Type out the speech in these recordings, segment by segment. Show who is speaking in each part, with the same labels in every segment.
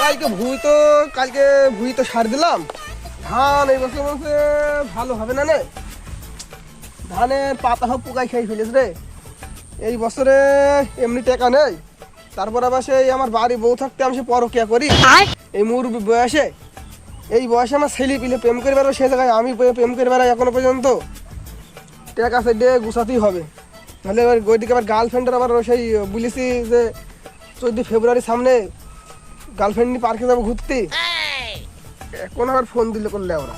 Speaker 1: কালকে ভুই তো সার দিলাম। ধান এই বছর বলছে ভালো হবে না, ধানের পাতা সব পোকায় খেয়ে ফেলেছে রে। এই বছরে এমনি টাকা নেই, তারপর আবার সেই আমার বাড়ি বউ থাকতে আমি সে পরকিয়া করি। এই মুরব্বী বয়সে, এই বয়সে আমার ছেলে পিলে প্রেম করে বেড়াবো, সে জায়গায় আমি প্রেম করে বেড়াই এখনো পর্যন্ত। টাকা সাইডে গুছাতেই হবে, নাহলে এবার ওইদিকে আবার গার্লফ্রেন্ডের আবার সেই বলেছি যে 14 ফেব্রুয়ারির সামনে গার্লফ্রেন্ড নিয়ে পার্কে যাবো ঘুরতে। এখন আবার ফোন দিলে করলে ওরা।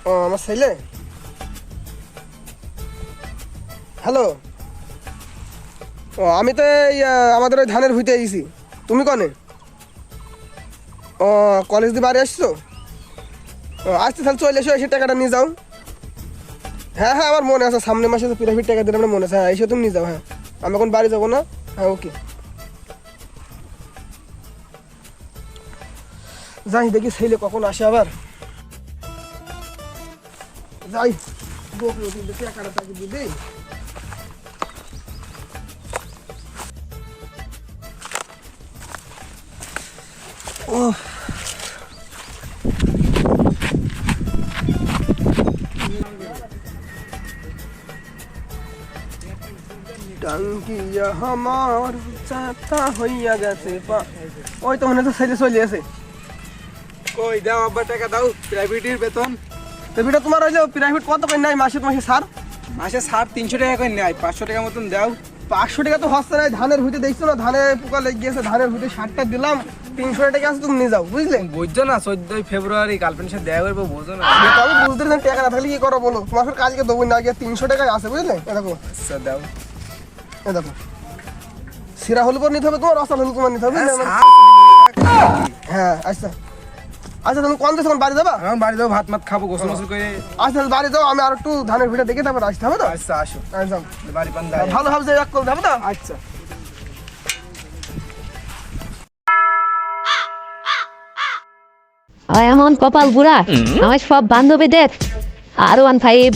Speaker 1: ও আমার ছেলে, হ্যালো। ও আমি তো এই আমাদের ওই ধানের ভুইতে এসেছি। তুমি কনে? ও কলেজ দিয়ে বাড়ি আসছো? ও আসতে তাহলে চলে এসো, এসে টাকাটা নিয়ে যাও। হ্যাঁ হ্যাঁ আমার মনে আছে, সামনের মাসে তো প্রাইভেট টাকা দিলে আমার মনে আছে। হ্যাঁ এসে তুমি নিয়ে যাও। হ্যাঁ আমি এখন বাড়ি যাবো না। হ্যাঁ ওকে, যাই দেখি ছেলে কখন আসে আবার। যাই টাকাটা তাকে দিয়ে দিই। ও টাঙ্কিয়া আমার চাতা হইয়া গেছে পা। ওই তো মনে তো ছেলে চলে আসে।
Speaker 2: কই দাও আব্বা, টাকা দাও, প্রাইভেটের বেতন।
Speaker 1: তো বিটা তোমার হইলো প্রাইভেট কত করে নেয় মাসে মাসে সার?
Speaker 2: মাসে 350 টাকা করে নেয়, 500 টাকা মতন দাও।
Speaker 1: 500 টাকা তো হচ্ছে না। ধানের ভুইতে দেখছো না, ধানে পোকা লেগে গেছে। ধানের ভুইতে সারটা দিলাম, 300 টাকা আছে, তুমি নিয়ে যাও বুঝলে।
Speaker 2: বুঝছো না 14 ফেব্রুয়ারি গার্লফ্রেন্ডের সাথে দেখা করবো, বুঝো না।
Speaker 1: সেটা আমি বুঝতে পারছি, টাকা না থাকলে কি করো বলো। তোমার সাথে কাজকে দেবো না, গিয়ে 300 টাকায় আছে বুঝলে। এ দেখো,
Speaker 2: আচ্ছা দাও।
Speaker 1: এ দেখো, সিরা হলুদ নিতে হবে তোমার, রসাল হলুদ তোমার নিতে হবে বুঝলে। হ্যাঁ আচ্ছা আচ্ছা, তুমি কোন দেশ বাড়ি যাবা?
Speaker 2: এখন বাড়ি যাও, ভাত মাত খাবো, গোসল মোসল করে।
Speaker 1: আচ্ছা তাহলে বাড়ি যাও, আমি আর একটু ধানের ভিটা দেখে তারপর আসতে হবে তো।
Speaker 2: আচ্ছা আসো,
Speaker 1: একদম
Speaker 2: বাড়ি পান
Speaker 1: ভালো হবে যে এক কল যাবো তো।
Speaker 2: আচ্ছা
Speaker 3: এমন কপাল বুড়া, আমার সব বান্ধবীদের R15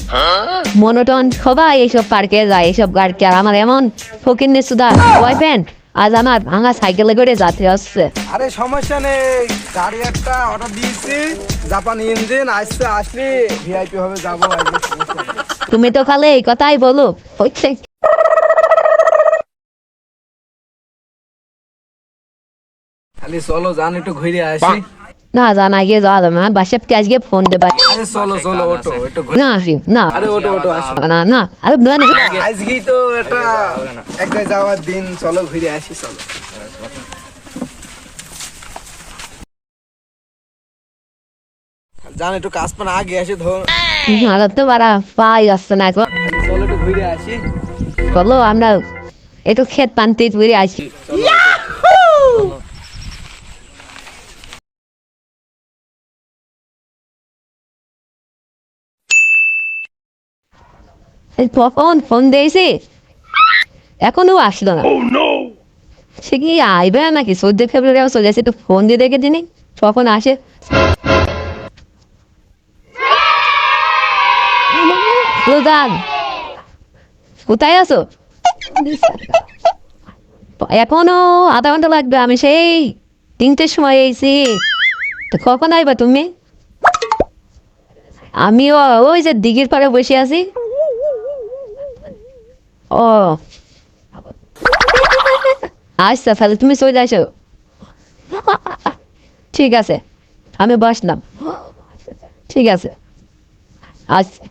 Speaker 3: মনোটন সবাই এইসব পার্কে যায়, এইসব গাড়িকে। আর আমার এমন ফকিন্নে সুদা বয়ফ্রেন্ড আজ আমার ভাঙা সাইকেলে করে যাতে আসছে।
Speaker 2: আরে সমস্যা নেই, গাড়ি একটা অর্ডার দিয়েছি, জাপানি ইঞ্জিন আসছে, আসলে ভিআইপি হবে, যাবো।
Speaker 3: তুমি তো খালি এই কথাই বলো, হচ্ছে
Speaker 2: খালি চলো জান, একটু ঘুরে আসি।
Speaker 3: না জানা গিয়ে যাওয়া যাবে না, বাসাতে আজকে ফোন দেবা।
Speaker 2: আরে চলো চলো, ওটো একটু
Speaker 3: না আসি না,
Speaker 2: আরে ওটো ওটো আসো
Speaker 3: না না আরে না
Speaker 2: আজকেই তো এটা এক জায়গায় যাওয়ার দিন, চলো ঘুরে আসি চলো। জান একটু কাজ পান আগে আসে ধর,
Speaker 3: না তো বারা পাই আসছে না।
Speaker 2: চলো একটু ঘুরে আসি।
Speaker 3: বলো আমরা একটু ক্ষেত পান্তি ঘুরে আসি। কখন ফোন দিয়েছি এখনো আসলো না। সে কি আইবে নাকি? 14 ফেব্রুয়ারি চলে আসে, একটু ফোন দিয়ে দেখে দিনি কখন আসে। রোজান কোথায় আছো? এখনো আধা ঘন্টা লাগবে, আমি সেই 3টের সময় এসেছি। তো কখন আইবা তুমি? আমিও ওই যে দিঘির পাড়ে বসে আছি। ও আচ্ছা তাহলে তুমি চলে আসো। ঠিক আছে আমি বসলাম, ঠিক আছে আচ্ছা।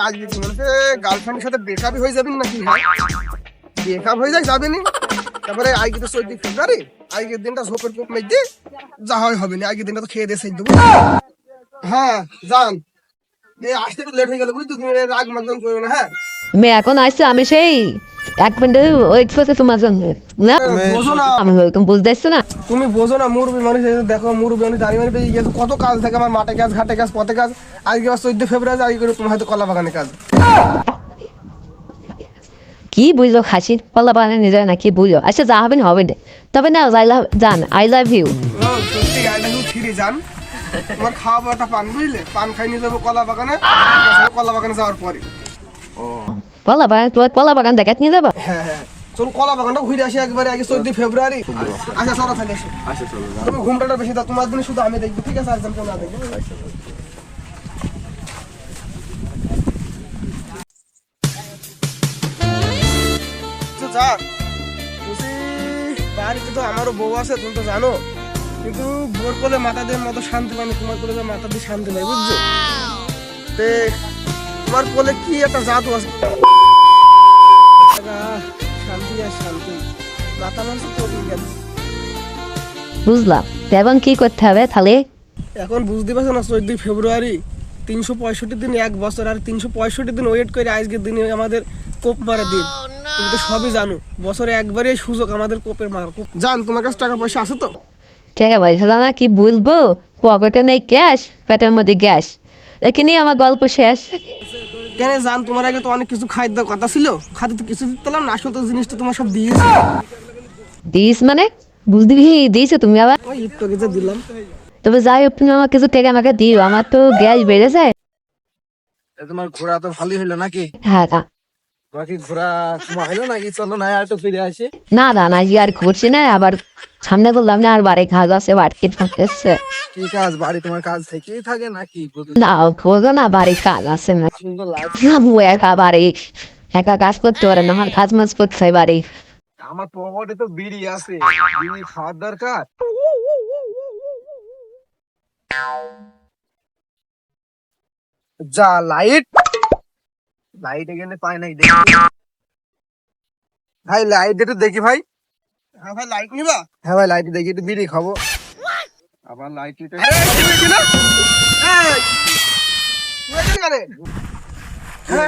Speaker 1: আজকে কি মনে হচ্ছে গার্লফ্রেন্ডের সাথে ব্রেকআপই হয়ে যাবেন নাকি? ব্রেকআপ হয়ে যায় যাবেনি, তারপরে আজকে তো 14 ফেব্রুয়ারি, আজকের দিনটা ঝোপের কোপ মেঘে যা হয় হবে না। আজকের দিনটা তো খেয়ে দিয়ে দেবো। হ্যাঁ যান, আসতে একটু লেট হয়ে গেল বুঝলি, তুমি রাগ মাগজন করো না। হ্যাঁ
Speaker 3: আমি এখন আসছি, আমি সেই 1 মিনিট ওয়েট করতে তোমার জন্য না,
Speaker 1: বোঝো না,
Speaker 3: আমি ওরকম বুঝতে পারছো না।
Speaker 1: তুমি বোঝো না, মুরব্বী মানুষ দেখো, মুরব্বী মানুষ দাঁড়িয়ে মানে পেয়ে গেছে, কত কাজ থাকে আমার, মাঠে কাজ, ঘাটে কাজ, পথে কাজ। আজকে আবার 14 ফেব্রুয়ারি, আজকে করে তোমার হয়তো কলা বাগানে কাজ।
Speaker 3: কি বুঝলো খাসির পাল্লা বানানো যায় না, কি বুঝলো? আচ্ছা যা হবে না হবে না, তবে না আই লাভ জান, আই লাভ ইউ।
Speaker 1: সত্যি গাড়িটা খুব ফিরে যান, তোমার খাওয়াবো একটা পান বুঝলে, পান খাই নিয়ে যাবো কলা বাগানে, কলা বাগানে যাওয়ার পরে।
Speaker 3: কলা বাগান, তোমার কলা বাগান দেখাত নিয়ে যাবো?
Speaker 1: হ্যাঁ হ্যাঁ, চল কলা বাগানটা ঘুরে আসি একবারে আগে 14 ফেব্রুয়ারি। আচ্ছা চলো তাহলে এসো।
Speaker 2: আচ্ছা চলো
Speaker 1: তুমি ঘুমটাটা বেশি দাও, তোমার দিনে শুধু আমি দেখবো, ঠিক আছে? আর কেউ না দেখবো। তো যাক, বলছি, বাড়িতে তো আমারও বউ আছে, তুমি তো জানো, কিন্তু বোর কোলে মাথা দিয়ে মতো শান্তি পাই না, তোমার কোলে মাথা দিয়ে শান্তি পাই, বুঝছো? তে তোমার কোলে কি একটা জাদু আছে, শান্তি আর শান্তি, মাথা মানুষ তো গেল।
Speaker 3: বুঝলাম, তো এখন কি করতে হবে তাহলে?
Speaker 1: এখন বুঝতে পারছো না, 14 ফেব্রুয়ারি 365 দিন, 1 বছর, আর 365 দিন ওয়েট করে আজকের দিনে আমাদের কোপ মারার দিন। তুমি তো সবই জানো, বছরে একবারই এই সুযোগ আমাদের কোপের মারার। জান, তোমার কাছে টাকা পয়সা আছে তো?
Speaker 3: ঠিক আছে বলছিলাম না, কি বলবো, পকেটে নেই ক্যাশ, পেটের মধ্যে গ্যাস, এখানে আমার গল্প শেষ।
Speaker 1: কেন জান, তোমার আগে তো অনেক কিছু খাদ্য কথা ছিল, খাদ্য তো কিছু দিতে না, আসল তো জিনিসটা তোমার সব দিয়েছি।
Speaker 3: দিস মানে বুঝতে দিয়েছো তুমি আবার?
Speaker 1: ওই একটু আগে যা দিলাম।
Speaker 3: তবে যাই হোক, তুমি আমার কিছু টাকা আমাকে দিও, আমার তো গ্যাস বেড়েছে।
Speaker 2: তোমার ঘোরা তো ভালোই হলো নাকি?
Speaker 3: হ্যাঁ না
Speaker 2: বাকি ঘোরা তোমার হলো নাকি? চলো না আর একটু ফিরে আসি।
Speaker 3: না না না, আর করছি না, আবার সামনে করলাম না, আর বাড়ি কাজ আছে, বাড়িতে এসছে।
Speaker 2: কি কাজ? বাড়ি তোমার কাজ থেকেই থাকে নাকি?
Speaker 3: না করবো না, বাড়ির কাজ আছে না।
Speaker 2: সুন্দর লাগছে।
Speaker 3: আম্মু একা বাড়ি, একা কাজ করতে পারে না, আমার কাজ মাজ করতে হয় বাড়ি।
Speaker 2: আমার পকেটে তো বিড়ি আছে, বিড়ি খাওয়ার দরকার। যা লাইট, লাইট এখানে পাই নাই, দেখি ভাই, লাইট একটু দেখি ভাই।
Speaker 1: হ্যাঁ ভাই, লাইট নিবা?
Speaker 2: হ্যাঁ ভাই, লাইট দেখি, একটু বিড়ি খাবো। আবার লাইট
Speaker 1: এই, তুই এখানে কেন? হ্যাঁ,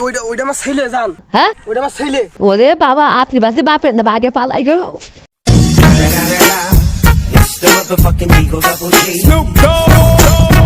Speaker 1: ওইটা ওইটা আমার ছেলে, জান,
Speaker 3: হ্যাঁ,
Speaker 1: ওইটা আমার ছেলে।
Speaker 3: ওরে বাবা, আপনি বাসে বাপের না বাগে পালাই গো।
Speaker 4: It's the motherfucking Eagle Double G. Snoop Dogg.